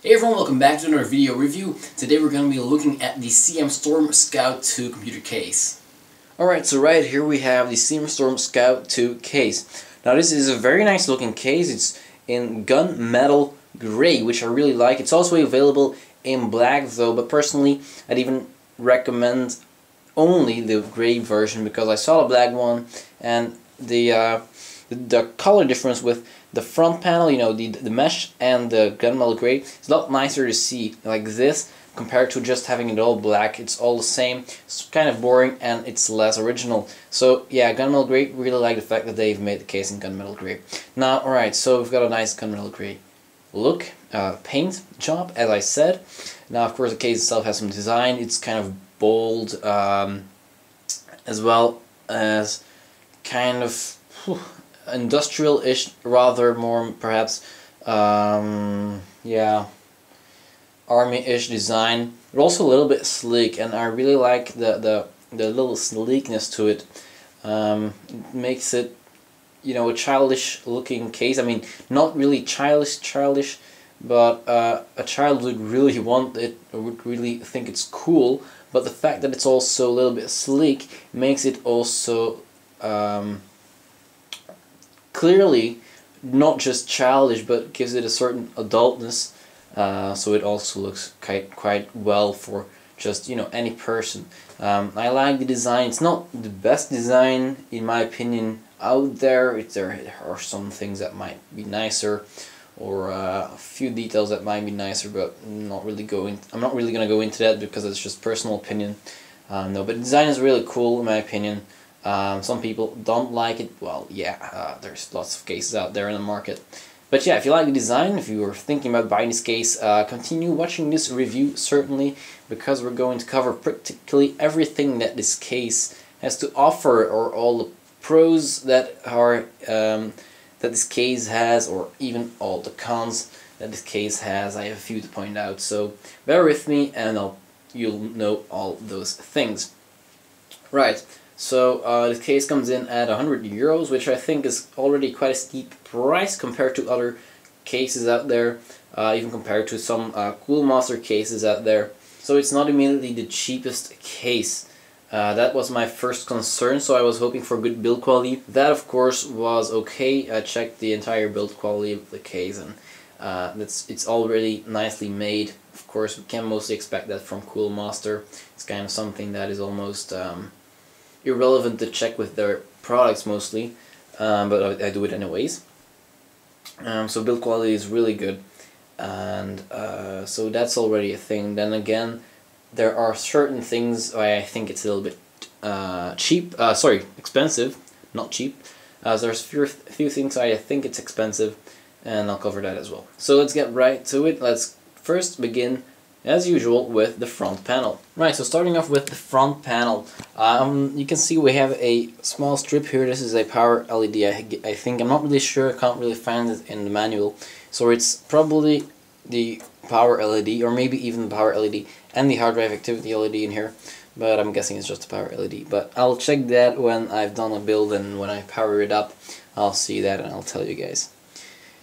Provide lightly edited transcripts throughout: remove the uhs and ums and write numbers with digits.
Hey everyone, welcome back to another video review. Today we're going to be looking at the CM Storm Scout 2 computer case. Alright, so right here we have the CM Storm Scout 2 case. Now this is a very nice looking case. It's in gunmetal gray, which I really like. It's also available in black though, but personally I'd even recommend only the gray version because I saw the black one and the color difference with the front panel, you know, the mesh and the gunmetal gray, it's a lot nicer to see like this compared to just having it all black. It's all the same, it's kind of boring and it's less original. So yeah, gunmetal gray, really like the fact that they've made the case in gunmetal gray. Now alright, so we've got a nice gunmetal gray look, paint job as I said. Now of course the case itself has some design, it's kind of bold as well as kind of industrial-ish, rather more perhaps yeah, army-ish design, but also a little bit sleek, and I really like the little sleekness to it. It makes it, you know, a childish looking case. I mean, not really childish, but a child would really want it, or would really think it's cool, but the fact that it's also a little bit sleek makes it also clearly not just childish, but gives it a certain adultness, so it also looks quite well for just, you know, any person. I like the design. It's not the best design in my opinion out there. There are some things that might be nicer, or a few details that might be nicer, but I'm not really going to go into that because it's just personal opinion. No, but the design is really cool in my opinion. Some people don't like it. Well, yeah, there's lots of cases out there in the market. But yeah, if you like the design, if you are thinking about buying this case, continue watching this review certainly, because we're going to cover practically everything that this case has to offer, or all the pros that are that this case has, or even all the cons that this case has. I have a few to point out, so bear with me and you'll know all those things. Right. So this case comes in at €100, which I think is already quite a steep price compared to other cases out there, even compared to some Cool Master cases out there. So it's not immediately the cheapest case. That was my first concern, so I was hoping for good build quality. That of course was okay. I checked the entire build quality of the case, and it's already nicely made. Of course, we can mostly expect that from Cool Master. It's kind of something that is almost irrelevant to check with their products mostly, but I do it anyways. So build quality is really good, and so that's already a thing. Then again, there are certain things I think it's a little bit expensive, not cheap. There's a few things I think it's expensive, and I'll cover that as well. So let's get right to it. Let's first begin, as usual, with the front panel. Right, so starting off with the front panel, you can see we have a small strip here. This is a power LED, I think. I'm not really sure, I can't really find it in the manual. So it's probably the power LED, or maybe even the power LED and the hard drive activity LED in here, but I'm guessing it's just the power LED. But I'll check that when I've done a build, and when I power it up, I'll see that and I'll tell you guys.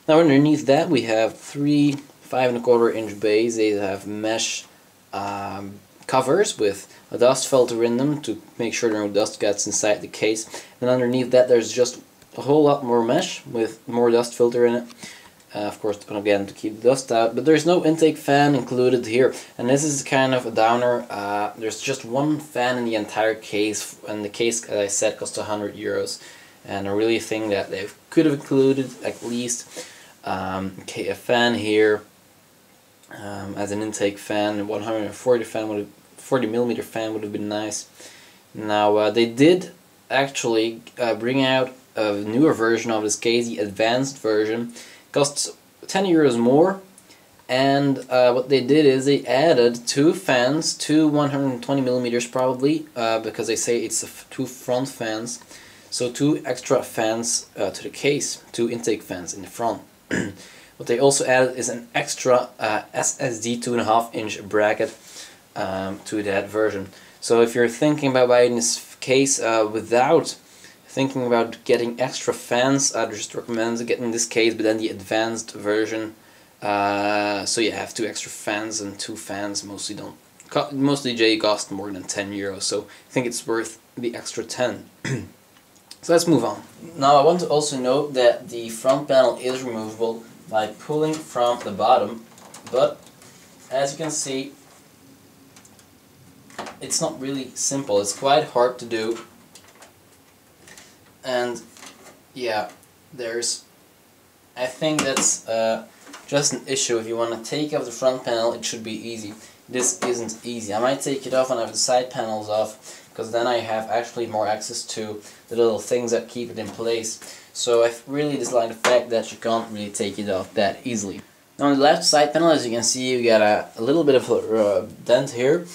Now underneath that we have three 5¼ inch bays. They have mesh covers with a dust filter in them to make sure no dust gets inside the case. And underneath that there's just a whole lot more mesh with more dust filter in it. Of course, again, to keep the dust out. But there's no intake fan included here. And this is kind of a downer. There's just one fan in the entire case. And the case, as I said, cost €100. And I really think that they could have included at least a fan here. As an intake fan, 40mm fan would have been nice. Now they did actually bring out a newer version of this case, the advanced version. Costs €10 more, and what they did is they added two fans, two 120mm probably, because they say it's two front fans, so two extra fans to the case, two intake fans in the front. What they also added is an extra SSD 2.5 inch bracket to that version. So if you're thinking about buying this case without thinking about getting extra fans, I'd just recommend getting this case, but then the advanced version So you have 2 extra fans, and 2 fans mostly J cost more than €10, so I think it's worth the extra 10. So let's move on. Now I want to also note that the front panel is removable by pulling from the bottom, but as you can see, it's not really simple. It's quite hard to do, and yeah, I think that's just an issue. If you want to take off the front panel, it should be easy. This isn't easy. I might take it off and have the side panels off, because then I have actually more access to the little things that keep it in place. So I really dislike the fact that you can't really take it off that easily. Now on the left side panel, as you can see, you got a little bit of a dent here.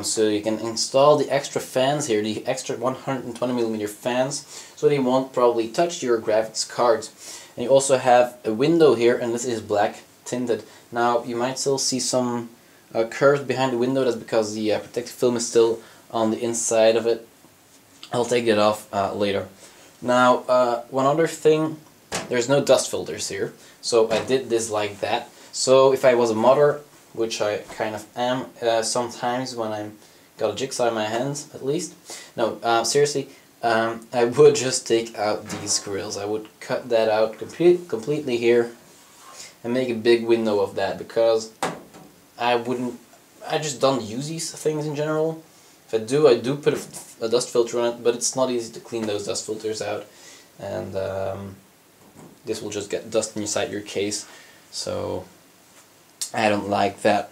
So you can install the extra fans here, the extra 120mm fans, so they won't probably touch your graphics cards. And you also have a window here, and this is black tinted. Now you might still see some curves behind the window. That's because the protective film is still on the inside of it. I'll take it off later. Now one other thing, there's no dust filters here, so I did this like that. So if I was a modder, which I kind of am sometimes when I'm got a jigsaw in my hands, at least. No, seriously, I would just take out these grills. I would cut that out completely here and make a big window of that, because I just don't use these things in general. If I do put a dust filter on it, but it's not easy to clean those dust filters out, and this will just get dust inside your case, so I don't like that.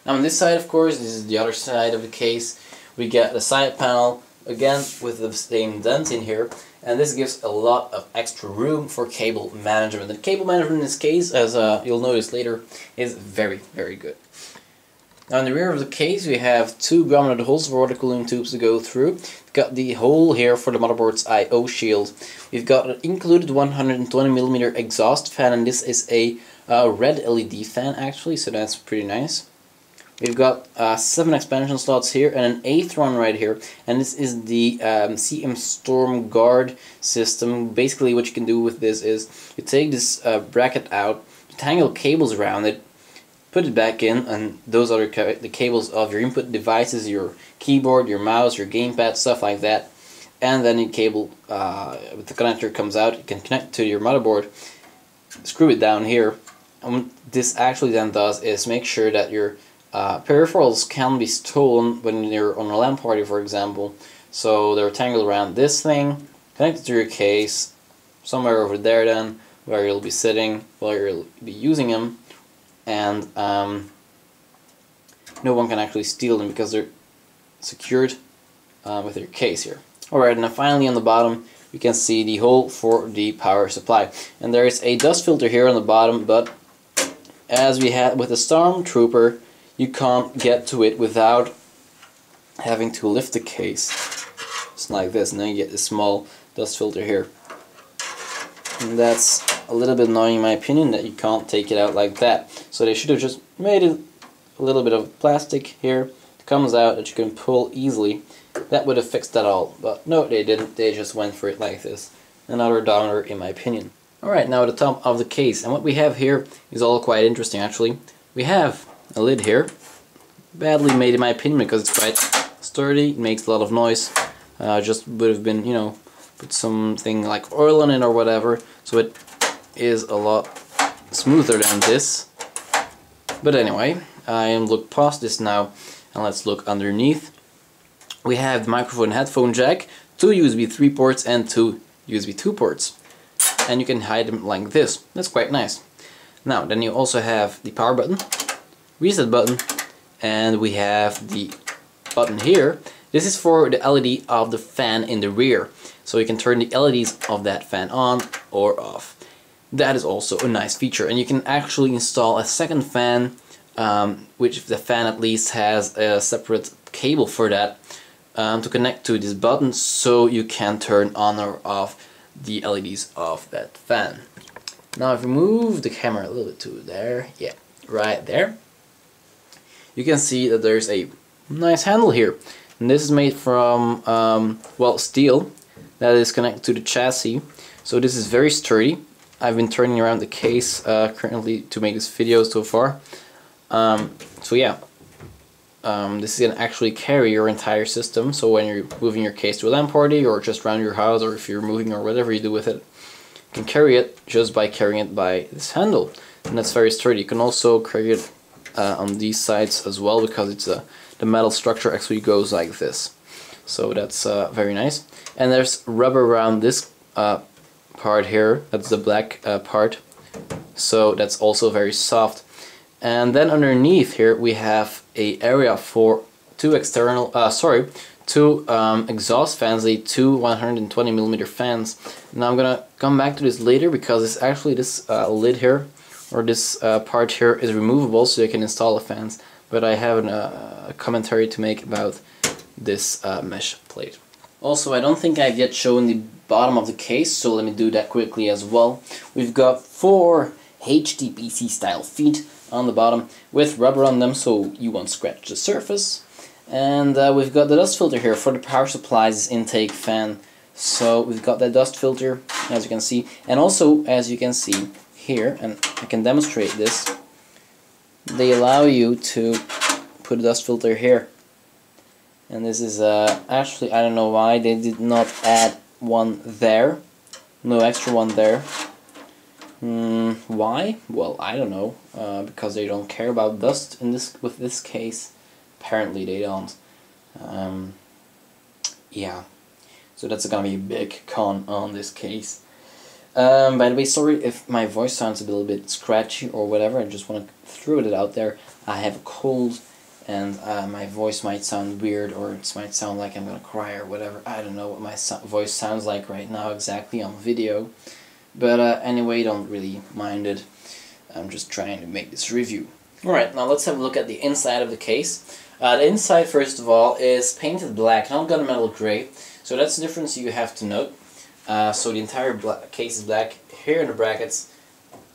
Now on this side, of course, this is the other side of the case, we get the side panel, again with the same dent in here, and this gives a lot of extra room for cable management. And cable management in this case, as you'll notice later, is very, very good. Now in the rear of the case we have 2 grommets holes for water cooling tubes to go through. We've got the hole here for the motherboard's I/O shield. We've got an included 120mm exhaust fan, and this is a red LED fan actually, so that's pretty nice. We've got 7 expansion slots here and an 8th one right here, and this is the CM Storm Guard system. Basically what you can do with this is you take this bracket out, you tangle cables around it, put it back in, and those are the cables of your input devices, your keyboard, your mouse, your gamepad, stuff like that. And then the cable with the connector comes out, you can connect to your motherboard, screw it down here, and what this actually then does is make sure that your peripherals can be stolen when you're on a LAN party, for example. So they're tangled around this thing, connected to your case, somewhere over there then, where you'll be sitting while you'll be using them. And no one can actually steal them because they're secured with your case here. Alright, and then finally on the bottom we can see the hole for the power supply. And there is a dust filter here on the bottom, but as we had with the Stormtrooper, you can't get to it without having to lift the case. Just like this, and then you get this small dust filter here. And that's a little bit annoying in my opinion, that you can't take it out like that. So they should have just made it a little bit of plastic here. It comes out that you can pull easily. That would have fixed that all, but no, they didn't. They just went for it like this. Another downer in my opinion. Alright, now at the top of the case, and what we have here is all quite interesting actually. We have a lid here, badly made in my opinion because it's quite sturdy, it makes a lot of noise. Just would have been, you know, put something like oil on it or whatever, so it is a lot smoother than this. But anyway, I look past this now and let's look underneath. We have the microphone headphone jack, 2 USB 3 ports and 2 USB 2 ports. And you can hide them like this. That's quite nice. Now, then you also have the power button, reset button, and we have the button here. This is for the LED of the fan in the rear. So you can turn the LEDs of that fan on or off. That is also a nice feature, and you can actually install a second fan, which the fan at least has a separate cable for that, to connect to this button, so you can turn on or off the LEDs of that fan. Now if we move the camera a little bit to there, yeah, right there, you can see that there's a nice handle here. And this is made from, well, steel that is connected to the chassis. So this is very sturdy. I've been turning around the case currently to make this video so far. So yeah, this is gonna actually carry your entire system. So when you're moving your case to a LAN party or just around your house, or if you're moving or whatever you do with it, you can carry it just by carrying it by this handle, and that's very sturdy. You can also carry it on these sides as well, because it's the metal structure actually goes like this. So that's very nice. And there's rubber around this part here. That's the black part. So that's also very soft. And then underneath here we have a area for two exhaust fans, two 120mm fans. Now I'm gonna come back to this later, because it's actually this lid here, or this part here, is removable, so you can install the fans. But I have a commentary to make about this mesh plate. Also, I don't think I've yet shown the bottom of the case, so let me do that quickly as well. We've got 4 HDPC style feet on the bottom with rubber on them, so you won't scratch the surface. And we've got the dust filter here for the power supply's intake fan. So we've got that dust filter, as you can see, and also, as you can see here, and I can demonstrate this, they allow you to put a dust filter here. And this is actually, I don't know why they did not add one there, no extra one there. Why? Well, I don't know. Because they don't care about dust in with this case. Apparently they don't. Yeah. So that's gonna be a big con on this case. By the way, sorry if my voice sounds a little bit scratchy or whatever. I just want to throw it out there. I have a cold, and my voice might sound weird, or it might sound like I'm gonna cry or whatever. I don't know what my voice sounds like right now exactly on video. But anyway, don't really mind it. I'm just trying to make this review. Alright, now let's have a look at the inside of the case. The inside, first of all, is painted black, not gunmetal gray. So that's the difference you have to note. So the entire case is black. Here in the brackets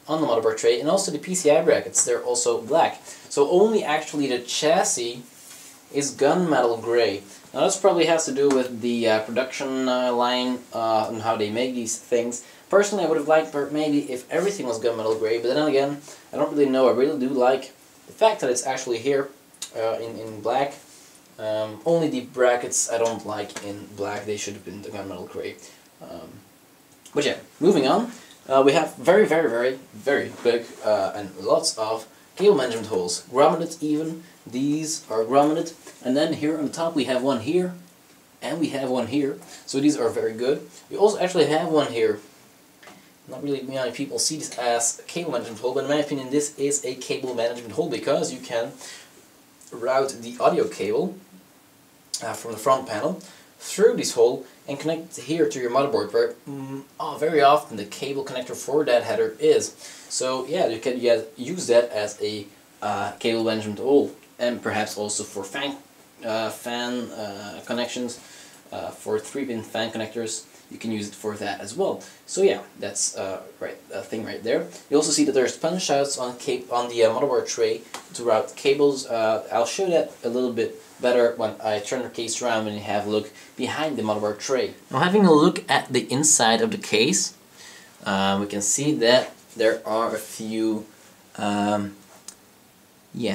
on the motherboard tray, and also the PCI brackets, they're also black. So only actually the chassis is gunmetal gray. Now this probably has to do with the production line and how they make these things. Personally, I would have liked maybe if everything was gunmetal gray, but then again, I don't really know. I really do like the fact that it's actually here in black. Only the brackets I don't like in black. They should have been the gunmetal gray. But yeah, moving on. We have very big and lots of cable management holes. Grommeted even. These are grommeted. And then here on the top we have one here. And we have one here. So these are very good. We also actually have one here. Not really many people see this as a cable management hole, but in my opinion this is a cable management hole, because you can route the audio cable from the front panel through this hole and connect here to your motherboard, where very often the cable connector for that header is. So yeah, you can use that as a cable management hole, and perhaps also for fan connections, for 3-pin fan connectors. You can use it for that as well. So yeah, that's a thing right there. You also see that there's punch outs on the motherboard tray to route cables. I'll show that a little bit better when I turn the case around and have a look behind the motherboard tray. Now, having a look at the inside of the case, we can see that there are a few, yeah,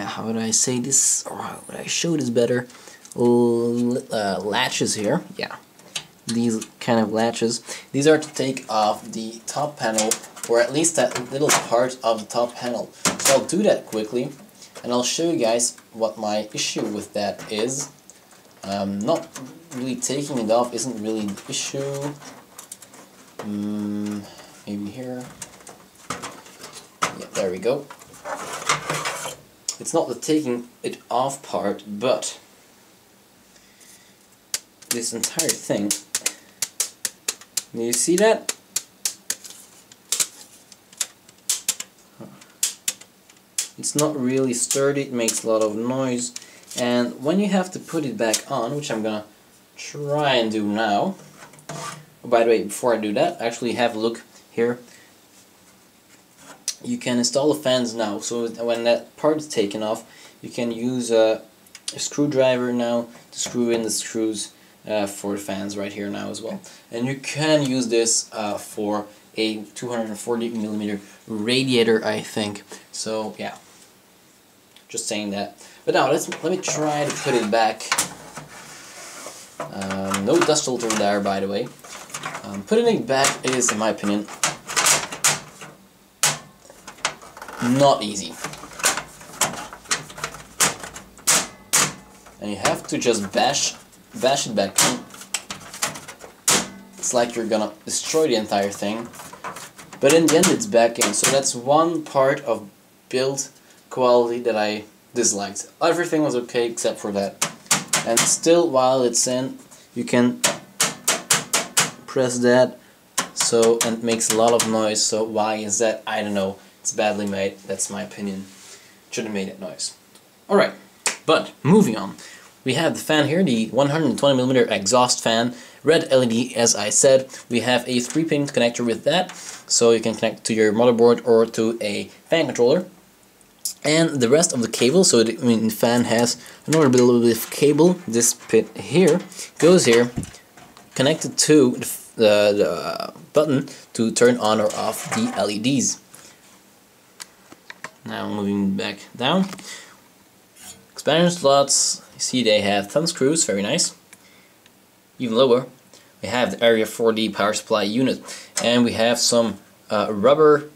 how would I say this, or how would I show this better, latches here, yeah. These kind of latches. These are to take off the top panel, or at least that little part of the top panel. So I'll do that quickly, and I'll show you guys what my issue with that is. Not really taking it off isn't really the issue. Maybe here. Yeah, there we go. It's not the taking it off part, but this entire thing. Do you see that? It's not really sturdy, it makes a lot of noise, and when you have to put it back on, which I'm gonna try and do now. Oh, by the way, before I do that, actually have a look here. You can install the fans now, so when that part is taken off, you can use a screwdriver now to screw in the screws for the fans right here now as well. And you can use this for a 240mm radiator, I think. So yeah, just saying that. But now let me try to put it back. No dust filter there, by the way. Putting it back is, in my opinion, not easy. And you have to just bash it back in. It's like you're gonna destroy the entire thing. But in the end it's back in. So that's one part of build quality that I disliked. Everything was okay except for that. And still, while it's in, you can press that, so, and it makes a lot of noise. So why is that? I don't know. It's badly made. That's my opinion. Should have made that noise. Alright, but moving on. We have the fan here, the 120mm exhaust fan, red LED as I said. We have a 3-pin connector with that, so you can connect to your motherboard or to a fan controller. And the rest of the cable, so the fan has another little bit of cable. This pin here goes here, connected to the button to turn on or off the LEDs. Now moving back down. Expansion slots, you see they have thumb screws, very nice. Even lower, we have the area for the power supply unit. And we have some rubber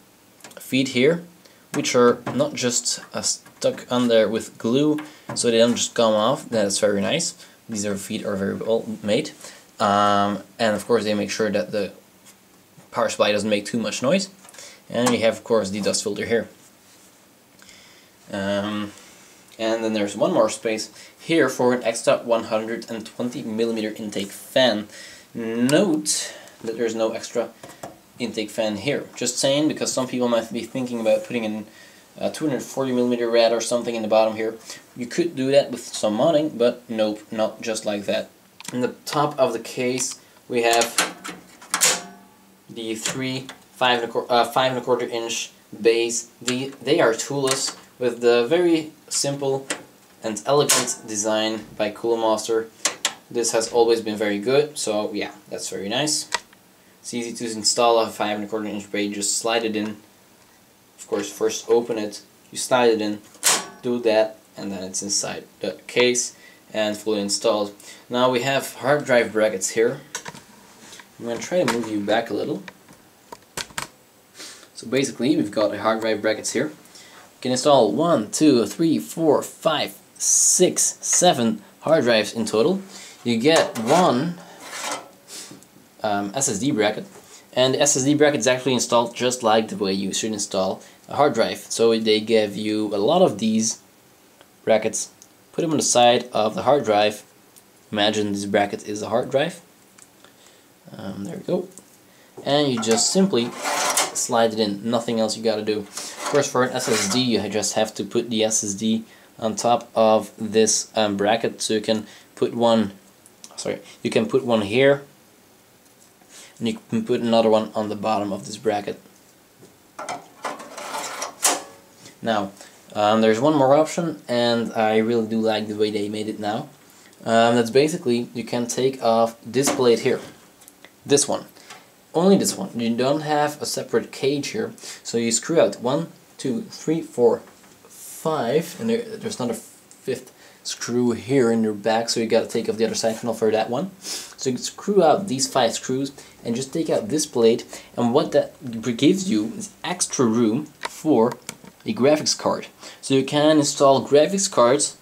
feet here, which are not just stuck on there with glue, so they don't just come off. That's very nice. These feet are very well made. And of course they make sure that the power supply doesn't make too much noise. And we have of course the dust filter here. And then there's one more space here for an extra 120mm intake fan. Note that there's no extra intake fan here. Just saying, because some people might be thinking about putting in a 240mm rad or something in the bottom here. You could do that with some modding, but nope, not just like that. In the top of the case we have the 5¼ inch bays. They are toolless, with the very simple and elegant design by Coolmaster. This has always been very good, so yeah, that's very nice. It's easy to install a 5¼ inch bay. Just slide it in. Of course, first open it, you slide it in, do that, and then it's inside the case and fully installed. Now we have hard drive brackets here. I'm going to try to move you back a little. So basically, we've got a hard drive brackets here. You can install 1, 2, 3, 4, 5, 6, 7 hard drives in total. You get one SSD bracket, and the SSD bracket is actually installed just like the way you should install a hard drive. So they give you a lot of these brackets, put them on the side of the hard drive. Imagine this bracket is a hard drive. There we go. And you just simply slide it in, nothing else you gotta do. Of course, for an SSD you just have to put the SSD on top of this bracket, so you can put one, you can put one here, and you can put another one on the bottom of this bracket. Now, there's one more option, and I really do like the way they made it now. That's basically, you can take off this plate here, this one. Only this one. You don't have a separate cage here, so you screw out 1, 2, 3, 4, 5, and there's not a 5th screw here in your back, so you gotta take off the other side panel for that one. So you screw out these 5 screws and just take out this plate, and what that gives you is extra room for a graphics card. So you can install graphics cards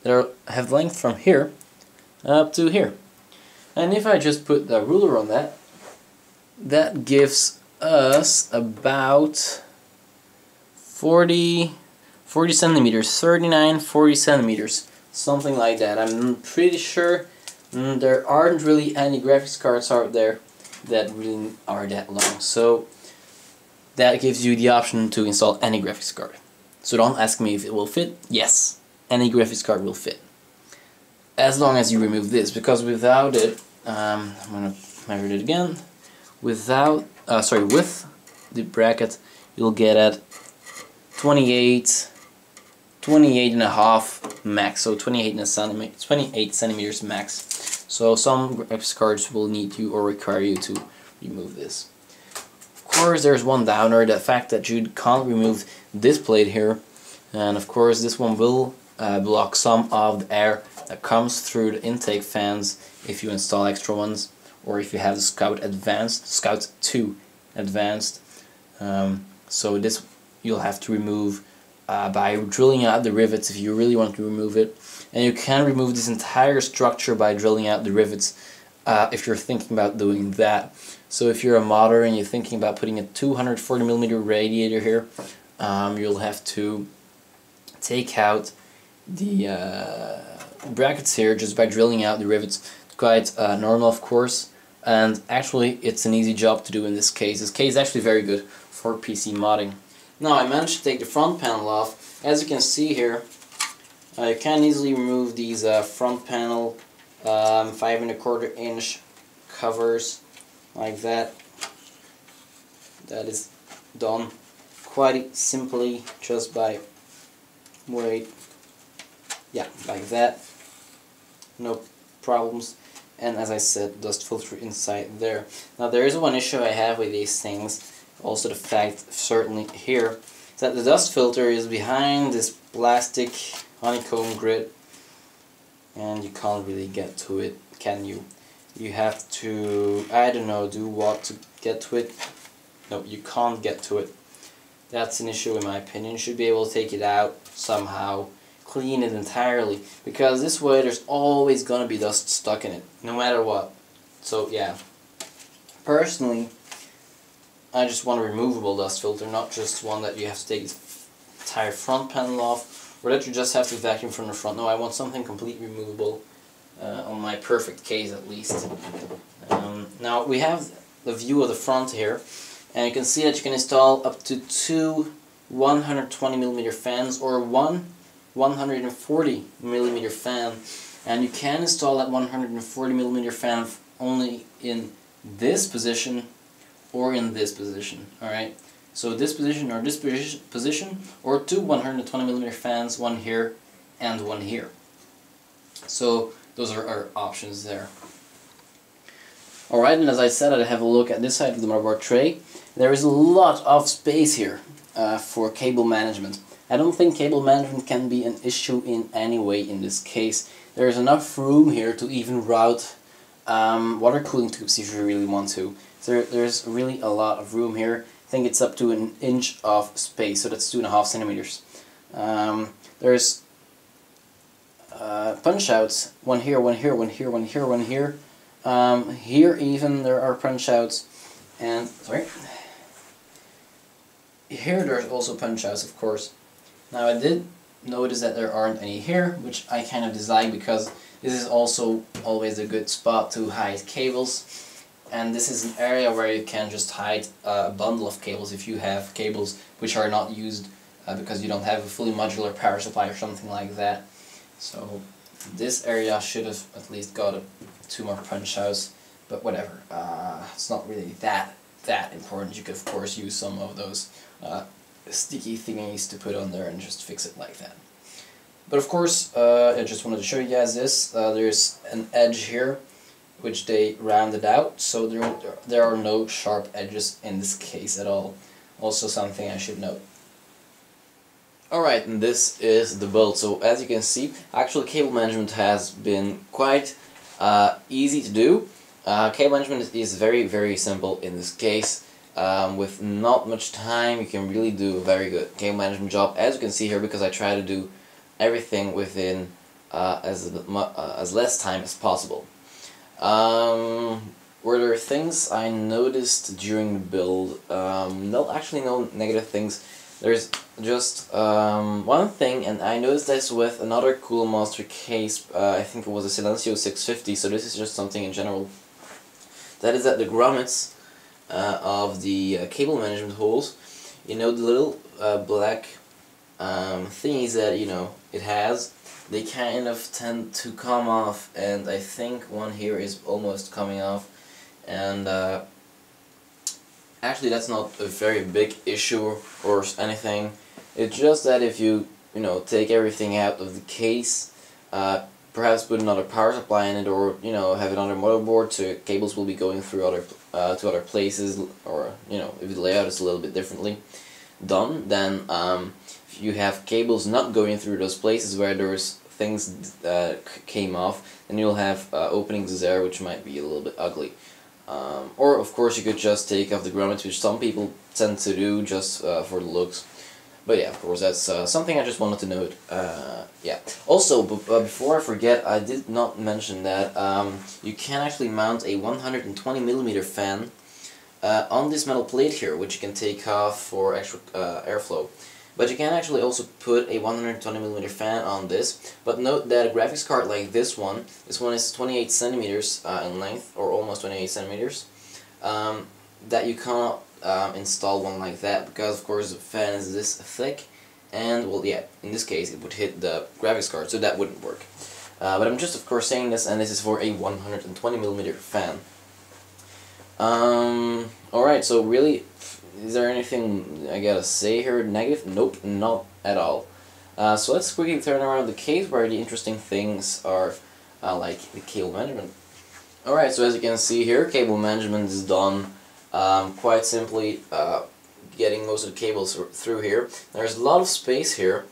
that have length from here up to here. And if I just put the ruler on that, that gives us about 40 centimeters, 39, 40 centimeters, something like that. I'm pretty sure there aren't really any graphics cards out there that really are that long. So that gives you the option to install any graphics card. So don't ask me if it will fit. Yes, any graphics card will fit, as long as you remove this, because without it, I'm gonna measure it again. With the bracket, you'll get at 28 and a half max, so 28 centimeters max. So some graphics cards will need you or require you to remove this. course there's one downer, the fact that you can't remove this plate here, and of course this one will block some of the air that comes through the intake fans if you install extra ones, or if you have the Scout 2 Advanced. So this you'll have to remove by drilling out the rivets if you really want to remove it. And you can remove this entire structure by drilling out the rivets if you're thinking about doing that. So if you're a modder and you're thinking about putting a 240mm radiator here, you'll have to take out the brackets here just by drilling out the rivets. It's quite normal, of course, and actually it's an easy job to do in this case. This case is actually very good for PC modding. Now I managed to take the front panel off. As you can see here, you can easily remove these front panel 5¼ inch covers like that. That is done quite simply just by like that. No problems. And as I said, dust filter inside there. Now there is one issue I have with these things, also the fact certainly here, that the dust filter is behind this plastic honeycomb grid and you can't really get to it, can you? You have to, I don't know, do what to get to it? No, you can't get to it. That's an issue in my opinion. You should be able to take it out somehow, clean it entirely, because this way there's always gonna be dust stuck in it, no matter what. So yeah, personally, I just want a removable dust filter, not just one that you have to take the entire front panel off, or that you just have to vacuum from the front. No, I want something completely removable, on my perfect case at least. Now we have the view of the front here, and you can see that you can install up to 2 120mm fans or one 140mm fan, and you can install that 140mm fan only in this position or in this position. Alright, so this position or this position, or 2 120mm fans, one here and one here. So those are our options there. Alright, and as I said, I have a look at this side of the motherboard tray. There is a lot of space here for cable management. I don't think cable management can be an issue in any way in this case. There is enough room here to even route water cooling tubes if you really want to. So there's really a lot of room here. I think it's up to 1 inch of space, so that's 2.5 centimeters. There's punch outs, one here, one here, one here, one here, one here. Here even there are punch outs, and here there's also punch outs, of course. Now I did notice that there aren't any here, which I kind of dislike because this is also always a good spot to hide cables, and this is an area where you can just hide a bundle of cables if you have cables which are not used because you don't have a fully modular power supply or something like that. So this area should have at least got 2 more punch outs, but whatever, it's not really that important. You could of course use some of those sticky thingies to put on there and just fix it like that. But of course, I just wanted to show you guys this. There's an edge here which they rounded out, so there are no sharp edges in this case at all. Also something I should note. Alright, and this is the build. So as you can see, actual cable management has been quite easy to do. Cable management is very simple in this case. With not much time, you can really do a very good cable management job, as you can see here, because I try to do everything within as less time as possible. Were there things I noticed during the build? No, actually no negative things. There's just one thing, and I noticed this with another Cool Master case. I think it was a Silencio 650, so this is just something in general. That is that the grommets of the cable management holes, you know, the little black thingies that, you know, it has, they kind of tend to come off, and I think one here is almost coming off, and actually that's not a very big issue or anything. It's just that if you know, take everything out of the case perhaps put another power supply in it, or you know, have another motherboard so cables will be going through other to other places, or you know, if the layout is a little bit differently done, then if you have cables not going through those places where there's things came off, then you'll have openings there which might be a little bit ugly. Or of course you could just take off the grommets, which some people tend to do just for the looks. But yeah, of course, that's something I just wanted to note. Yeah. Also, before I forget, I did not mention that you can actually mount a 120mm fan on this metal plate here, which you can take off for extra airflow. But you can actually also put a 120mm fan on this. But note that a graphics card like this one is 28 centimeters in length, or almost 28 centimeters, that you cannot install one like that, because of course the fan is this thick, and well, yeah, in this case it would hit the graphics card, so that wouldn't work. But I'm just of course saying this, and this is for a 120mm fan. Alright, so really, is there anything I gotta say here negative? Nope, not at all. So let's quickly turn around the case where the interesting things are, like the cable management. Alright, so as you can see here, cable management is done quite simply, getting most of the cables through here. There's a lot of space here.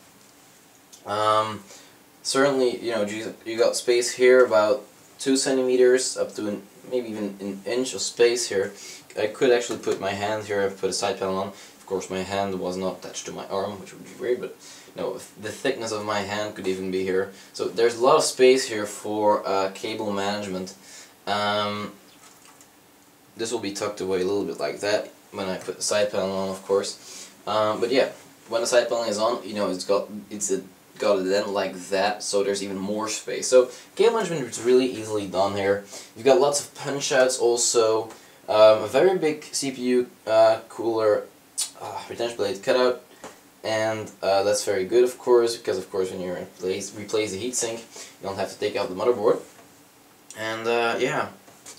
Certainly, you know, you got space here about 2 centimeters up to maybe even an inch of space here. I could actually put my hand here and put a side panel on. Of course, my hand was not attached to my arm, which would be weird, but no, the thickness of my hand could even be here. So there's a lot of space here for cable management. This will be tucked away a little bit like that when I put the side panel on, of course. But yeah, when the side panel is on, you know, it's got a dent like that, so there's even more space. So cable management is really easily done here. You've got lots of punch outs also, a very big CPU cooler retention plate cutout, and that's very good, of course, because of course when you replace the heatsink, you don't have to take out the motherboard. And yeah,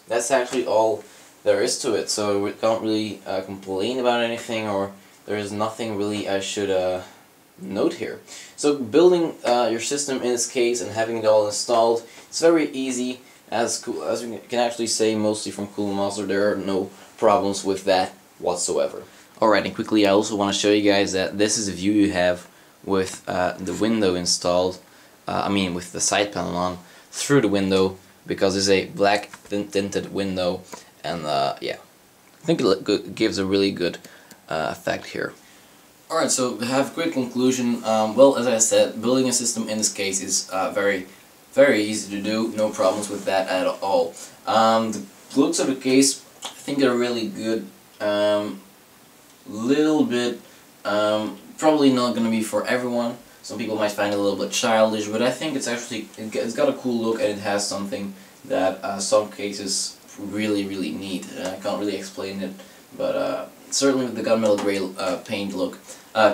that's actually all there is to it, so we can't really complain about anything, or there is nothing really I should note here. So building your system in this case and having it all installed, it's very easy, as we can actually say mostly from Cool Master. There are no problems with that whatsoever. Alright, and quickly I also want to show you guys that this is a view you have with the window installed, I mean with the side panel on, through the window, because it's a black tinted window. And yeah, I think it gives a really good effect here. Alright, so to have a quick conclusion, well, as I said, building a system in this case is very easy to do, no problems with that at all. The looks of the case, I think they're really good. Little bit, probably not going to be for everyone. Some people might find it a little bit childish, but I think it's actually, it's got a cool look, and it has something that some cases really need. I can't really explain it, but certainly with the gunmetal gray paint look,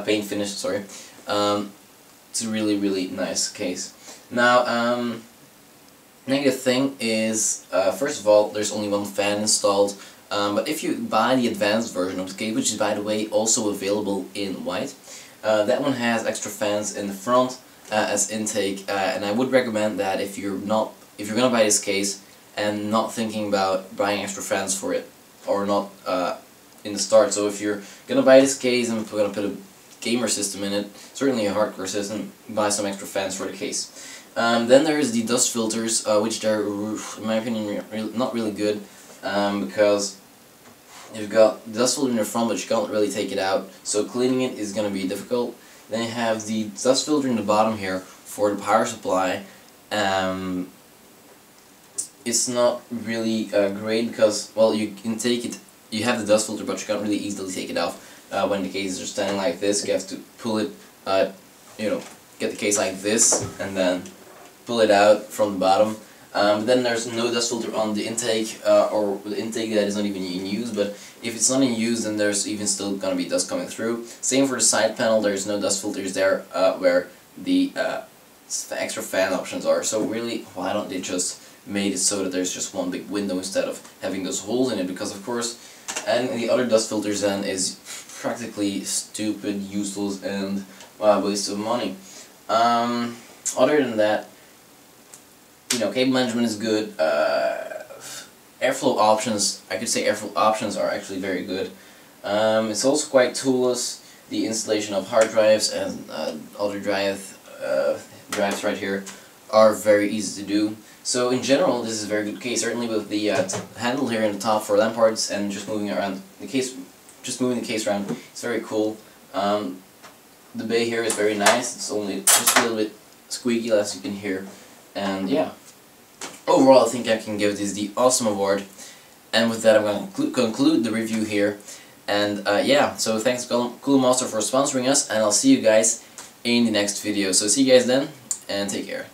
paint finish, sorry, it's a really nice case. Now, negative thing is, first of all, there's only one fan installed, but if you buy the advanced version of the case, which is by the way also available in white, that one has extra fans in the front as intake, and I would recommend that if you're gonna buy this case and not thinking about buying extra fans for it, or not in the start. So if you're gonna buy this case and we're gonna put a gamer system in it, certainly a hardcore system, buy some extra fans for the case. Then there's the dust filters, which are, in my opinion, not really good, because you've got the dust filter in the front, but you can't really take it out, so cleaning it is gonna be difficult. Then you have the dust filter in the bottom here for the power supply. It's not really great because, well, you can take it, you have the dust filter, but you can't really easily take it off when the cases are standing like this. You have to pull it, you know, get the case like this and then pull it out from the bottom. Then there's no dust filter on the intake, or the intake that is not even in use, but if it's not in use, then there's even still gonna be dust coming through. Same for the side panel, there's no dust filters there where the extra fan options are. So really, why don't they just made it so that there's just one big window instead of having those holes in it? Because of course, and the other dust filters then is practically stupid, useless, and waste of money. Other than that, you know, cable management is good. Airflow options, I could say airflow options are actually very good. It's also quite toolless. The installation of hard drives and other drives right here are very easy to do. So in general, this is a very good case. Certainly with the handle here in the top for lamp parts and just moving around the case, moving the case around, it's very cool. The bay here is very nice. It's only just a little bit squeaky, as you can hear. And yeah, overall, I think I can give this the Awesome Award. And with that, I'm going to conclude the review here. And yeah, so thanks Cool Master for sponsoring us, and I'll see you guys in the next video. So see you guys then, and take care.